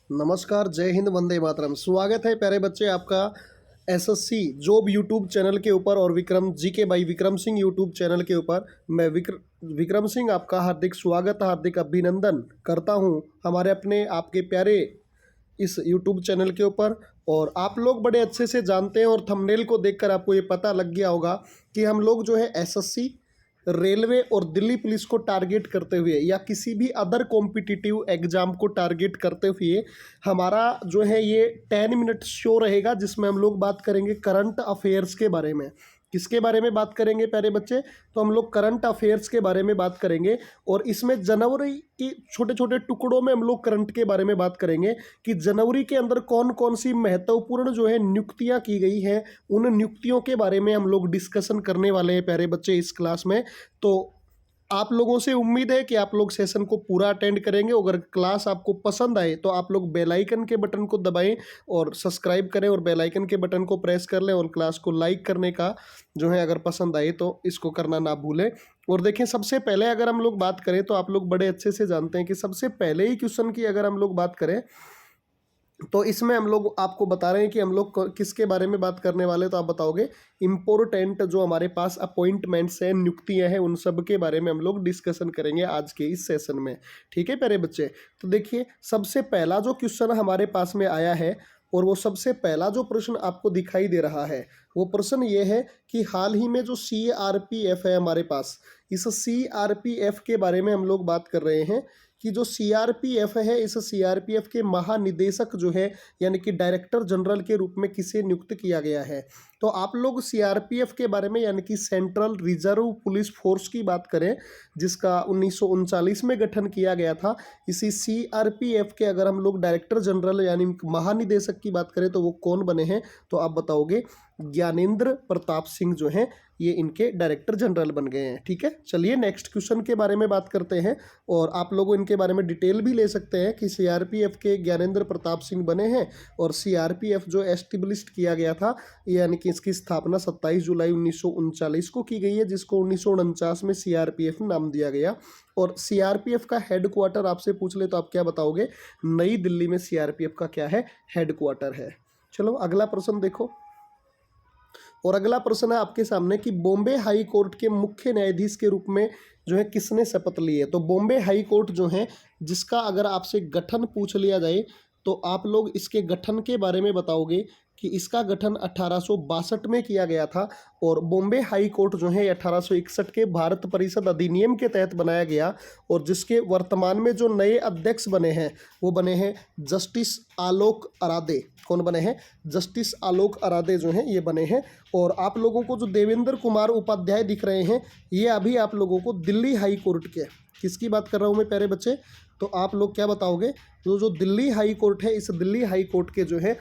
नमस्कार, जय हिंद, वंदे मातरम। स्वागत है प्यारे बच्चे आपका एसएससी जॉब यूट्यूब चैनल के ऊपर और Vikram GK by Vikram Singh YouTube channel के ऊपर। मैं विक्रम सिंह आपका हार्दिक स्वागत, हार्दिक अभिनंदन करता हूं हमारे अपने आपके प्यारे इस यूट्यूब चैनल के ऊपर। और आप लोग बड़े अच्छे से जानते हैं और थंबनेल को देखकर आपको ये पता लग गया होगा कि हम लोग जो है एसएससी, रेलवे और दिल्ली पुलिस को टारगेट करते हुए या किसी भी अदर कॉम्पिटिटिव एग्जाम को टारगेट करते हुए हमारा जो है ये 10 मिनट शो रहेगा, जिसमें हम लोग बात करेंगे करंट अफेयर्स के बारे में। किसके बारे में बात करेंगे प्यारे बच्चे? तो हम लोग करंट अफेयर्स के बारे में बात करेंगे और इसमें जनवरी की छोटे छोटे टुकड़ों में हम लोग करंट के बारे में बात करेंगे कि जनवरी के अंदर कौन कौन सी महत्वपूर्ण जो है नियुक्तियां की गई हैं, उन नियुक्तियों के बारे में हम लोग डिस्कशन करने वाले हैं प्यारे बच्चे इस क्लास में। तो आप लोगों से उम्मीद है कि आप लोग सेशन को पूरा अटेंड करेंगे। अगर क्लास आपको पसंद आए तो आप लोग बेल आइकन के बटन को दबाएं और सब्सक्राइब करें और बेल आइकन के बटन को प्रेस कर लें और क्लास को लाइक करने का जो है अगर पसंद आए तो इसको करना ना भूलें। और देखें, सबसे पहले अगर हम लोग बात करें तो आप लोग बड़े अच्छे से जानते हैं कि सबसे पहले ही क्वेश्चन की अगर हम लोग बात करें तो इसमें हम लोग आपको बता रहे हैं कि हम लोग किसके बारे में बात करने वाले। तो आप बताओगे इम्पोर्टेंट जो हमारे पास अपॉइंटमेंट्स हैं, नियुक्तियां हैं, उन सब के बारे में हम लोग डिस्कशन करेंगे आज के इस सेशन में। ठीक है प्यारे बच्चे? तो देखिए, सबसे पहला जो क्वेश्चन हमारे पास में आया है और वो सबसे पहला जो प्रश्न आपको दिखाई दे रहा है वो प्रश्न ये है कि हाल ही में जो सीआरपीएफ है हमारे पास, इस सीआरपीएफ के बारे में हम लोग बात कर रहे हैं कि जो सीआरपीएफ है, इस सीआरपीएफ के महानिदेशक जो है यानी कि डायरेक्टर जनरल के रूप में किसे नियुक्त किया गया है। तो आप लोग सीआरपीएफ के बारे में यानी कि सेंट्रल रिजर्व पुलिस फोर्स की बात करें, जिसका 1939 में गठन किया गया था, इसी सीआरपीएफ के अगर हम लोग डायरेक्टर जनरल यानी महानिदेशक की बात करें तो वो कौन बने हैं? तो आप बताओगे ज्ञानेंद्र प्रताप सिंह जो हैं ये इनके डायरेक्टर जनरल बन गए हैं। ठीक है, चलिए नेक्स्ट क्वेश्चन के बारे में बात करते हैं और आप लोग इनके बारे में डिटेल भी ले सकते हैं कि सीआरपीएफ के ज्ञानेंद्र प्रताप सिंह बने हैं और सीआरपीएफ जो एस्टेब्लिश्ड किया गया था यानी कि इसकी स्थापना 27 जुलाई 1939 को की गई है, जिसको 1949 में सीआरपीएफ नाम दिया गया। और सीआरपीएफ का हेडक्वार्टर आपसे पूछ ले तो आप क्या बताओगे? नई दिल्ली में सीआरपीएफ का क्या है? हेडक्वार्टर है। चलो अगला प्रश्न देखो। और अगला प्रश्न है आपके सामने कि बॉम्बे हाई कोर्ट के मुख्य न्यायाधीश के रूप में जो है किसने शपथ ली है। तो बॉम्बे हाई कोर्ट जो है, जिसका अगर आपसे गठन पूछ लिया जाए तो आप लोग इसके गठन के बारे में बताओगे कि इसका गठन 1862 में किया गया था। और बॉम्बे हाई कोर्ट जो है 1861 के भारत परिषद अधिनियम के तहत बनाया गया और जिसके वर्तमान में जो नए अध्यक्ष बने हैं वो बने हैं जस्टिस आलोक अरादे। कौन बने हैं? जस्टिस आलोक अरादे जो हैं ये बने हैं। और आप लोगों को जो देवेंद्र कुमार उपाध्याय दिख रहे हैं ये अभी आप लोगों को दिल्ली हाई कोर्ट के, किसकी बात कर रहा हूँ मैं प्यारे बच्चे? तो आप लोग क्या बताओगे? जो दिल्ली हाई कोर्ट है, इस दिल्ली हाई कोर्ट के जो है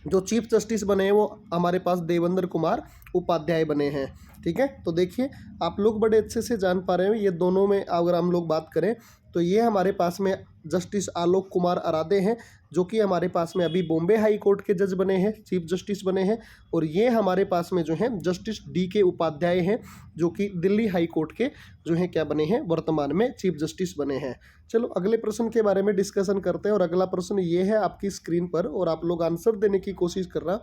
जो चीफ जस्टिस बने हैं वो हमारे पास देवेंद्र कुमार उपाध्याय बने हैं। ठीक है, तो देखिए आप लोग बड़े अच्छे से जान पा रहे हैं ये दोनों में अगर हम लोग बात करें तो ये हमारे पास में जस्टिस आलोक कुमार अरादे हैं जो कि हमारे पास में अभी बॉम्बे हाई कोर्ट के जज बने हैं, चीफ जस्टिस बने हैं। और ये हमारे पास में जो हैं जस्टिस DK उपाध्याय हैं जो कि दिल्ली हाई कोर्ट के जो हैं क्या बने हैं? वर्तमान में चीफ जस्टिस बने हैं। चलो अगले प्रश्न के बारे में डिस्कशन करते हैं और अगला प्रश्न ये है आपकी स्क्रीन पर और आप लोग आंसर देने की कोशिश कर रहा।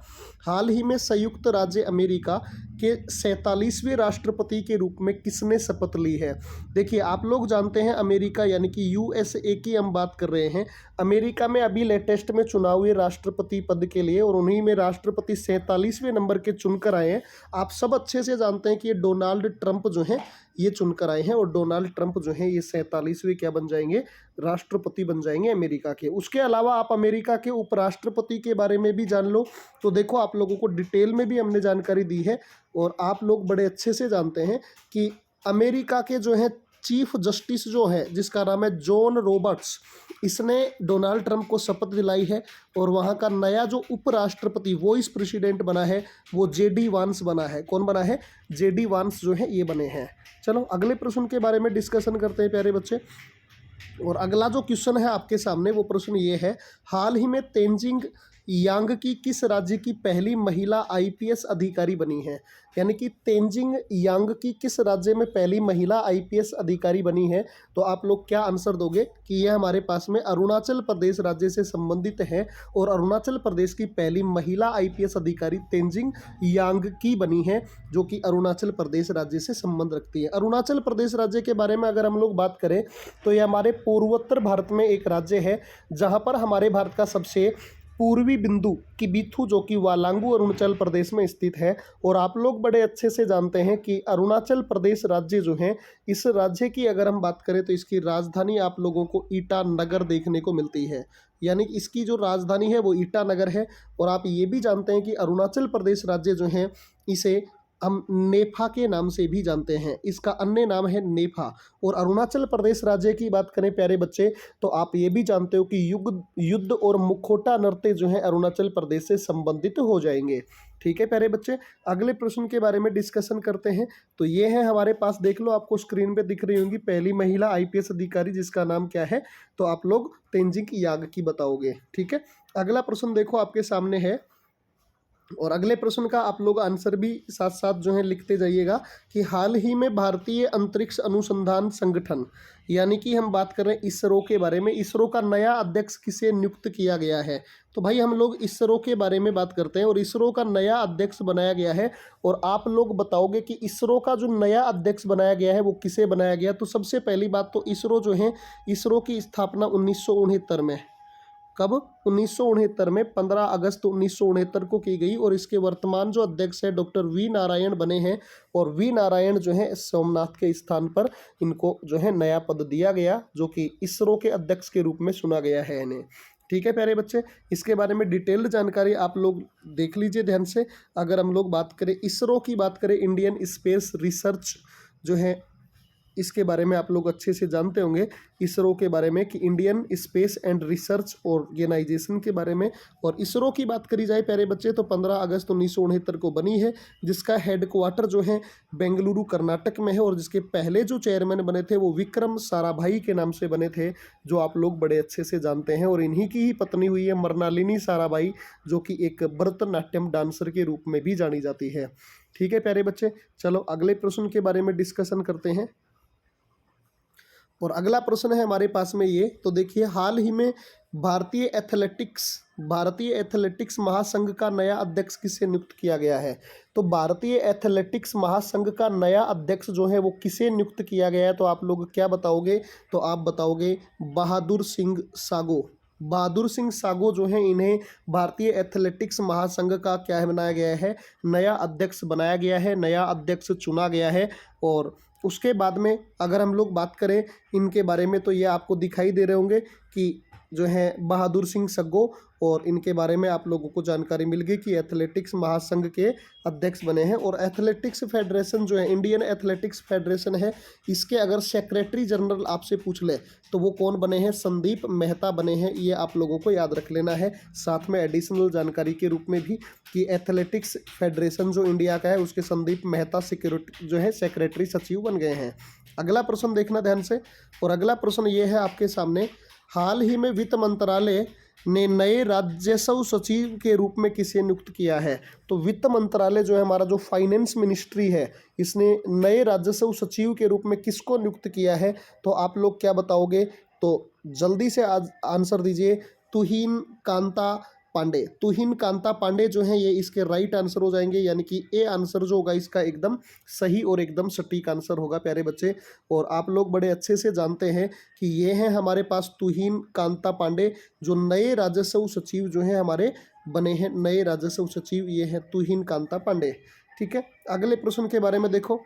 हाल ही में संयुक्त राज्य अमेरिका के 47वें राष्ट्रपति के रूप में किसने शपथ ली है? देखिए आप लोग जानते हैं अमेरिका यानी कि USA की हम बात कर रहे हैं। अमेरिका में अभी लेटेस्ट में चुनाव हुए राष्ट्रपति पद के लिए और उन्हीं में राष्ट्रपति 47वें नंबर के चुनकर आए हैं। आप सब अच्छे से जानते हैं कि ये डोनाल्ड ट्रंप जो हैं ये चुनकर आए हैं और डोनाल्ड ट्रंप जो हैं ये 47वें क्या बन जाएंगे? राष्ट्रपति बन जाएंगे अमेरिका के। उसके अलावा आप अमेरिका के उपराष्ट्रपति के बारे में भी जान लो। तो देखो आप लोगों को डिटेल में भी हमने जानकारी दी है और आप लोग बड़े अच्छे से जानते हैं कि अमेरिका के जो है चीफ जस्टिस जो है जिसका नाम है जॉन रॉबर्ट्स, इसने डोनाल्ड ट्रंप को शपथ दिलाई है। और वहाँ का नया जो उपराष्ट्रपति वाइस प्रेसिडेंट बना है वो JD वांस बना है। कौन बना है? JD वांस जो है ये बने हैं। चलो अगले प्रश्न के बारे में डिस्कशन करते हैं प्यारे बच्चे। और अगला जो क्वेश्चन है आपके सामने वो प्रश्न ये है, हाल ही में तेंजिंग यांग की किस राज्य की पहली महिला आईपीएस अधिकारी बनी है? यानी कि तेंजिंग यांग की किस राज्य में पहली महिला आईपीएस अधिकारी बनी है? तो आप लोग क्या आंसर दोगे कि यह हमारे पास में अरुणाचल प्रदेश राज्य से संबंधित है और अरुणाचल प्रदेश की पहली महिला आईपीएस अधिकारी तेंजिंग यांग की बनी है, जो कि अरुणाचल प्रदेश राज्य से संबंध रखती है। अरुणाचल प्रदेश राज्य के बारे में अगर हम लोग बात करें तो यह हमारे पूर्वोत्तर भारत में एक राज्य है, जहां पर हमारे भारत का सबसे पूर्वी बिंदु किबिथु जो कि वालांगू अरुणाचल प्रदेश में स्थित है। और आप लोग बड़े अच्छे से जानते हैं कि अरुणाचल प्रदेश राज्य जो है, इस राज्य की अगर हम बात करें तो इसकी राजधानी आप लोगों को ईटानगर देखने को मिलती है। यानी कि इसकी जो राजधानी है वो ईटानगर है। और आप ये भी जानते हैं कि अरुणाचल प्रदेश राज्य जो है, इसे हम नेफा के नाम से भी जानते हैं, इसका अन्य नाम है नेफा। और अरुणाचल प्रदेश राज्य की बात करें प्यारे बच्चे, तो आप ये भी जानते हो कि युद्ध और मुखौटा नृत्य जो है अरुणाचल प्रदेश से संबंधित हो जाएंगे। ठीक है प्यारे बच्चे, अगले प्रश्न के बारे में डिस्कशन करते हैं। तो ये है हमारे पास, देख लो आपको स्क्रीन पे दिख रही होंगी पहली महिला आईपीएस अधिकारी, जिसका नाम क्या है? तो आप लोग तेंजिंग यांग की बताओगे। ठीक है, अगला प्रश्न देखो आपके सामने है, और अगले प्रश्न का आप लोग आंसर भी साथ साथ जो है लिखते जाइएगा कि हाल ही में भारतीय अंतरिक्ष अनुसंधान संगठन, यानी कि हम बात कर रहे हैं इसरो के बारे में, इसरो का नया अध्यक्ष किसे नियुक्त किया गया है? तो भाई हम लोग इसरो के बारे में बात करते हैं और इसरो का नया अध्यक्ष बनाया गया है। और आप लोग बताओगे कि इसरो का जो नया अध्यक्ष बनाया गया है वो किसे बनाया गया? तो सबसे पहली बात तो इसरो जो है, इसरो की स्थापना 1969 में, कब? 1969 में 15 अगस्त 1969 को की गई। और इसके वर्तमान जो अध्यक्ष है डॉक्टर वी नारायण बने हैं। और वी नारायण जो है सोमनाथ के स्थान पर इनको जो है नया पद दिया गया, जो कि इसरो के अध्यक्ष के रूप में चुना गया है इन्हें। ठीक है प्यारे बच्चे, इसके बारे में डिटेल्ड जानकारी आप लोग देख लीजिए ध्यान से। अगर हम लोग बात करें इसरो की, बात करें इंडियन स्पेस रिसर्च जो है, इसके बारे में आप लोग अच्छे से जानते होंगे इसरो के बारे में कि Indian space and research organisation के बारे में। और इसरो की बात करी जाए प्यारे बच्चे तो 15 अगस्त 1969 को बनी है, जिसका हेडक्वार्टर जो है बेंगलुरु कर्नाटक में है। और जिसके पहले जो चेयरमैन बने थे वो विक्रम साराभाई के नाम से बने थे, जो आप लोग बड़े अच्छे से जानते हैं। और इन्हीं की ही पत्नी हुई है मृणालिनी साराभाई, जो कि एक भरतनाट्यम डांसर के रूप में भी जानी जाती है। ठीक है प्यारे बच्चे, चलो अगले प्रश्न के बारे में डिस्कशन करते हैं। और अगला प्रश्न है हमारे पास में ये, तो देखिए हाल ही में भारतीय एथलेटिक्स महासंघ का नया अध्यक्ष किसे नियुक्त किया गया है? तो भारतीय एथलेटिक्स महासंघ का नया अध्यक्ष जो है वो किसे नियुक्त किया गया है? तो आप लोग क्या बताओगे? तो आप बताओगे बहादुर सिंह सागो। बहादुर सिंह सागो जो है, इन्हें भारतीय एथलेटिक्स महासंघ का क्या बनाया गया है? नया अध्यक्ष बनाया गया है, नया अध्यक्ष चुना गया है। और उसके बाद में अगर हम लोग बात करें इनके बारे में, तो ये आपको दिखाई दे रहे होंगे कि जो है बहादुर सिंह सग्गो, और इनके बारे में आप लोगों को जानकारी मिल गई कि एथलेटिक्स महासंघ के अध्यक्ष बने हैं। और एथलेटिक्स फेडरेशन जो है, इंडियन एथलेटिक्स फेडरेशन है, इसके अगर सेक्रेटरी जनरल आपसे पूछ ले तो वो कौन बने हैं? संदीप मेहता बने हैं। ये आप लोगों को याद रख लेना है, साथ में एडिशनल जानकारी के रूप में भी कि एथलेटिक्स फेडरेशन जो इंडिया का है उसके संदीप मेहता सिक्योरिटी जो है सेक्रेटरी सचिव बन गए हैं। अगला प्रश्न देखना ध्यान से, और अगला प्रश्न ये है आपके सामने, हाल ही में वित्त मंत्रालय ने नए राजस्व सचिव के रूप में किसे नियुक्त किया है? तो वित्त मंत्रालय जो है हमारा, जो फाइनेंस मिनिस्ट्री है, इसने नए राजस्व सचिव के रूप में किसको नियुक्त किया है? तो आप लोग क्या बताओगे? तो जल्दी से आज आंसर दीजिए। तुहिन कांता पांडे। तुहिन कांता पांडे जो है ये इसके राइट आंसर हो जाएंगे, यानी कि ए आंसर जो होगा इसका एकदम सही और एकदम सटीक आंसर होगा प्यारे बच्चे। और आप लोग बड़े अच्छे से जानते हैं कि ये हैं हमारे पास तुहिन कांता पांडे, जो नए राजस्व सचिव जो हैं हमारे बने हैं, नए राजस्व सचिव ये हैं तुहिन कांता पांडे। ठीक है, अगले प्रश्न के बारे में देखो,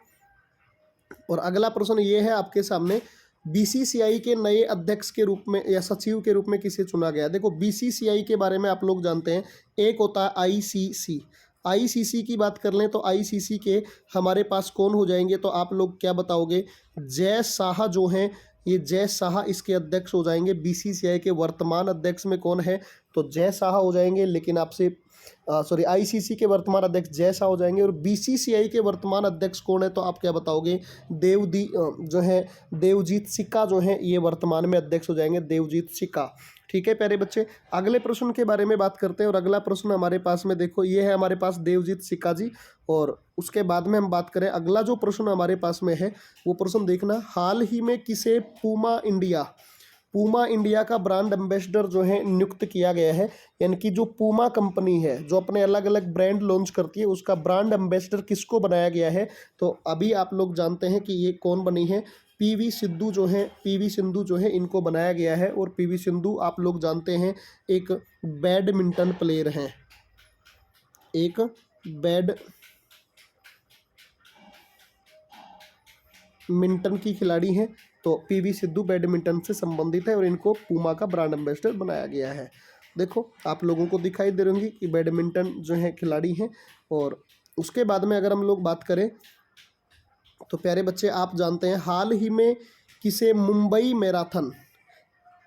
और अगला प्रश्न ये है आपके सामने, बीसीसीआई के नए अध्यक्ष के रूप में या सचिव के रूप में किसे चुना गया? देखो बीसीसीआई के बारे में आप लोग जानते हैं, एक होता है आईसीसी। आईसीसी की बात कर लें तो आईसीसी के हमारे पास कौन हो जाएंगे? तो आप लोग क्या बताओगे? जय शाह जो हैं, ये जय शाह इसके अध्यक्ष हो जाएंगे। बीसीसीआई के वर्तमान अध्यक्ष में कौन है? तो जय शाह हो जाएंगे। लेकिन आपसे सॉरी आईसीसी के वर्तमान अध्यक्ष जय शाह हो जाएंगे। और बीसीसीआई के वर्तमान अध्यक्ष कौन है, तो आप क्या बताओगे, जो है देवजीत सिक्का जो है ये वर्तमान में अध्यक्ष हो जाएंगे, देवजीत सिक्का। ठीक है प्यारे बच्चे, अगले प्रश्न के बारे में बात करते हैं। और अगला प्रश्न हमारे पास में देखो ये है हमारे पास देवजीत सिक्का जी। और उसके बाद में हम बात करें अगला जो प्रश्न हमारे पास में है वो प्रश्न देखना, हाल ही में किसे पूमा इंडिया का ब्रांड एम्बेसडर जो है नियुक्त किया गया है। यानी कि जो पूमा कंपनी है जो अपने अलग अलग ब्रांड लॉन्च करती है उसका ब्रांड एम्बेसडर किसको बनाया गया है, तो अभी आप लोग जानते हैं कि ये कौन बनी है, पीवी सिंधु जो है इनको बनाया गया है। और पीवी सिंधु आप लोग जानते हैं एक बैडमिंटन प्लेयर हैं, एक बैडमिंटन की खिलाड़ी हैं। तो पीवी सिंधु बैडमिंटन से संबंधित है और इनको पूमा का ब्रांड एम्बेसडर बनाया गया है। देखो आप लोगों को दिखाई दे रही होंगी कि बैडमिंटन जो है खिलाड़ी हैं। और उसके बाद में अगर हम लोग बात करें तो प्यारे बच्चे आप जानते हैं हाल ही में किसे मुंबई मैराथन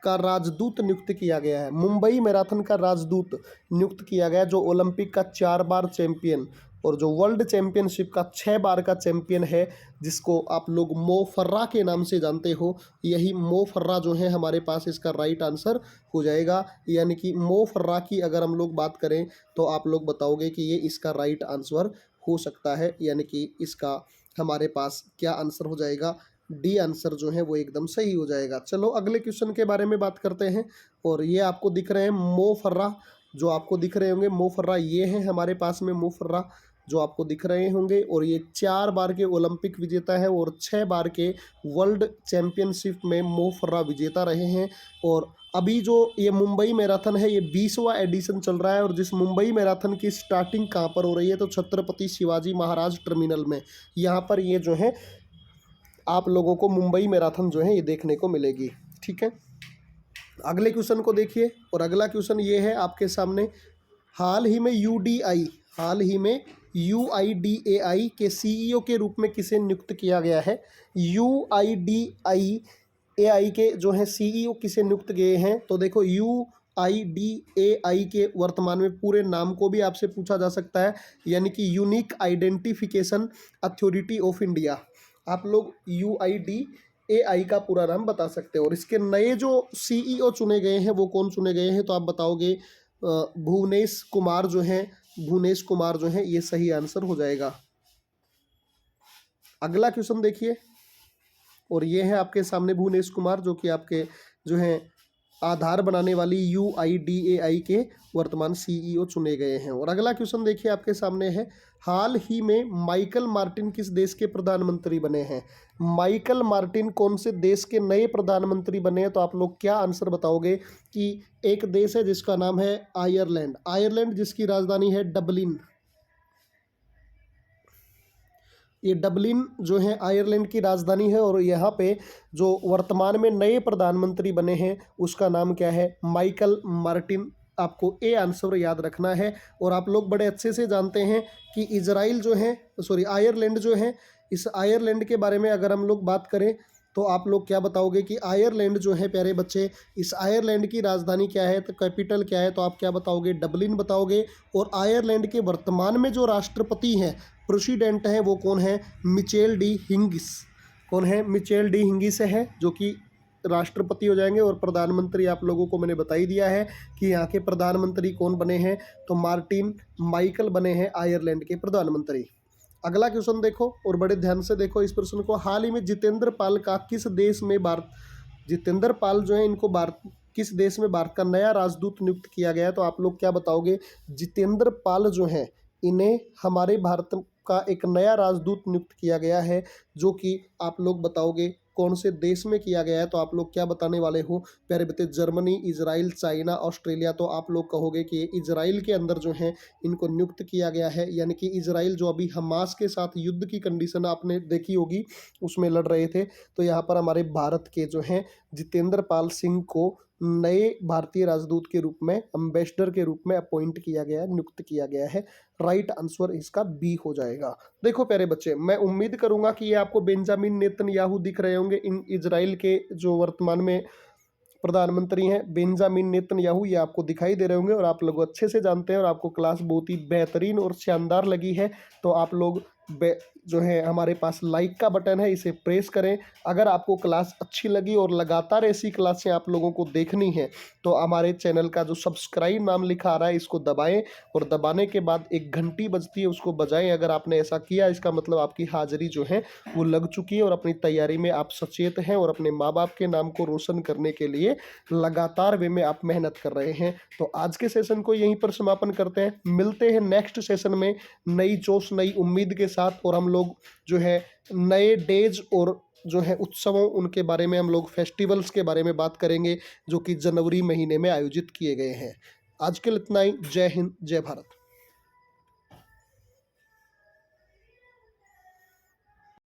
का राजदूत नियुक्त किया गया है। मुंबई मैराथन का राजदूत नियुक्त किया गया जो ओलंपिक का 4 बार चैंपियन और जो वर्ल्ड चैंपियनशिप का 6 बार का चैंपियन है, जिसको आप लोग मो फर्रा के नाम से जानते हो। यही मो फर्रा जो है हमारे पास इसका राइट आंसर हो जाएगा। यानी कि मो फर्रा की अगर हम लोग बात करें तो आप लोग बताओगे कि ये इसका राइट आंसर हो सकता है। यानी कि इसका हमारे पास क्या आंसर हो जाएगा, डी आंसर जो है वो एकदम सही हो जाएगा। चलो अगले क्वेश्चन के बारे में बात करते हैं। और ये आपको दिख रहे हैं मो फर्रा, जो आपको दिख रहे होंगे मो फर्रा, ये है हमारे पास में मो फर्रा जो आपको दिख रहे होंगे। और ये 4 बार के ओलंपिक विजेता है और 6 बार के वर्ल्ड चैंपियनशिप में मो फर्रा विजेता रहे हैं। और अभी जो ये मुंबई मैराथन है ये 20वां एडिशन चल रहा है। और जिस मुंबई मैराथन की स्टार्टिंग कहाँ पर हो रही है, तो छत्रपति शिवाजी महाराज टर्मिनल में, यहाँ पर ये जो है आप लोगों को मुंबई मैराथन जो है ये देखने को मिलेगी। ठीक है, अगले क्वेश्चन को देखिए। और अगला क्वेश्चन ये है आपके सामने, हाल ही में UIDAI के सीईओ के रूप में किसे नियुक्त किया गया है। UIDAI के जो है सीईओ किसे नियुक्त किए हैं, तो देखो UIDAI के वर्तमान में पूरे नाम को भी आपसे पूछा जा सकता है, यानी कि unique identification authority of India. आप लोग UIDAI का पूरा नाम बता सकते हो। और इसके नए जो सीईओ चुने गए हैं वो कौन चुने गए हैं, तो आप बताओगे भुवनेश कुमार जो है ये सही आंसर हो जाएगा। अगला क्वेश्चन देखिए। और ये है आपके सामने भुवनेश कुमार जो कि आपके जो है आधार बनाने वाली UIDAI के वर्तमान सीईओ चुने गए हैं। और अगला क्वेश्चन देखिए आपके सामने है, हाल ही में माइकल मार्टिन किस देश के प्रधानमंत्री बने हैं। माइकल मार्टिन कौन से देश के नए प्रधानमंत्री बने हैं, तो आप लोग क्या आंसर बताओगे कि एक देश है जिसका नाम है आयरलैंड जिसकी राजधानी है डबलिन। ये डबलिन जो है आयरलैंड की राजधानी है। और यहाँ पे जो वर्तमान में नए प्रधानमंत्री बने हैं उसका नाम क्या है, माइकल मार्टिन। आपको ए आंसर याद रखना है। और आप लोग बड़े अच्छे से जानते हैं कि आयरलैंड जो है, इस आयरलैंड के बारे में अगर हम लोग बात करें तो आप लोग क्या बताओगे कि आयरलैंड जो है प्यारे बच्चे, इस आयरलैंड की राजधानी क्या है, तो कैपिटल क्या है, तो आप क्या बताओगे, डबलिन बताओगे। और आयरलैंड के वर्तमान में जो राष्ट्रपति हैं, प्रेसिडेंट हैं, वो कौन है, मिचेल डी हिंगिस। कौन है, मिचेल डी हिंगिस है जो कि राष्ट्रपति हो जाएंगे। और प्रधानमंत्री आप लोगों को मैंने बता ही दिया है कि यहाँ के प्रधानमंत्री कौन बने हैं, तो माइकल बने हैं आयरलैंड के प्रधानमंत्री। अगला क्वेश्चन देखो और बड़े ध्यान से देखो इस प्रश्न को, हाल ही में जितेंद्र पाल का किस देश में जितेंद्र पाल जो है इनको किस देश में भारत का नया राजदूत नियुक्त किया गया है, तो आप लोग क्या बताओगे, जितेंद्र पाल जो है इन्हें हमारे भारत का एक नया राजदूत नियुक्त किया गया है, जो कि आप लोग बताओगे कौन से देश में किया गया है, तो आप लोग क्या बताने वाले हो प्यारे बच्चे, जर्मनी, इजराइल, चाइना, ऑस्ट्रेलिया। तो आप लोग कहोगे कि इजराइल के अंदर जो है इनको नियुक्त किया गया है। यानी कि इजराइल जो अभी हमास के साथ युद्ध की कंडीशन आपने देखी होगी उसमें लड़ रहे थे, तो यहाँ पर हमारे भारत के जो हैं जितेंद्र पाल सिंह को नए भारतीय राजदूत के रूप में, एम्बेसडर के रूप में अपॉइंट किया गया है, नियुक्त किया गया है। राइट आंसर इसका बी हो जाएगा। देखो प्यारे बच्चे, मैं उम्मीद करूंगा कि ये आपको बेंजामिन नेतन्याहू दिख रहे होंगे, इन इजराइल के जो वर्तमान में प्रधानमंत्री हैं बेंजामिन नेतन्याहू, ये आपको दिखाई दे रहे होंगे और आप लोग अच्छे से जानते हैं और आपको क्लास बहुत ही बेहतरीन और शानदार लगी है तो आप लोग जो है हमारे पास लाइक का बटन है, इसे प्रेस करें। अगर आपको क्लास अच्छी लगी और लगातार ऐसी क्लासें आप लोगों को देखनी है तो हमारे चैनल का जो सब्सक्राइब नाम लिखा आ रहा है इसको दबाएं और दबाने के बाद एक घंटी बजती है उसको बजाएं। अगर आपने ऐसा किया इसका मतलब आपकी हाजिरी जो है वो लग चुकी है और अपनी तैयारी में आप सचेत हैं और अपने माँ बाप के नाम को रोशन करने के लिए लगातार वे में आप मेहनत कर रहे हैं। तो आज के सेशन को यहीं पर समापन करते हैं, मिलते हैं नेक्स्ट सेशन में नई जोश नई उम्मीद के साथ। और हम लोग जो है नए डेज और जो है उत्सवों उनके बारे में, हम लोग फेस्टिवल्स के बारे में बात करेंगे जो कि जनवरी महीने में आयोजित किए गए हैं। आज के लिए इतना ही। जय हिंद, जय भारत।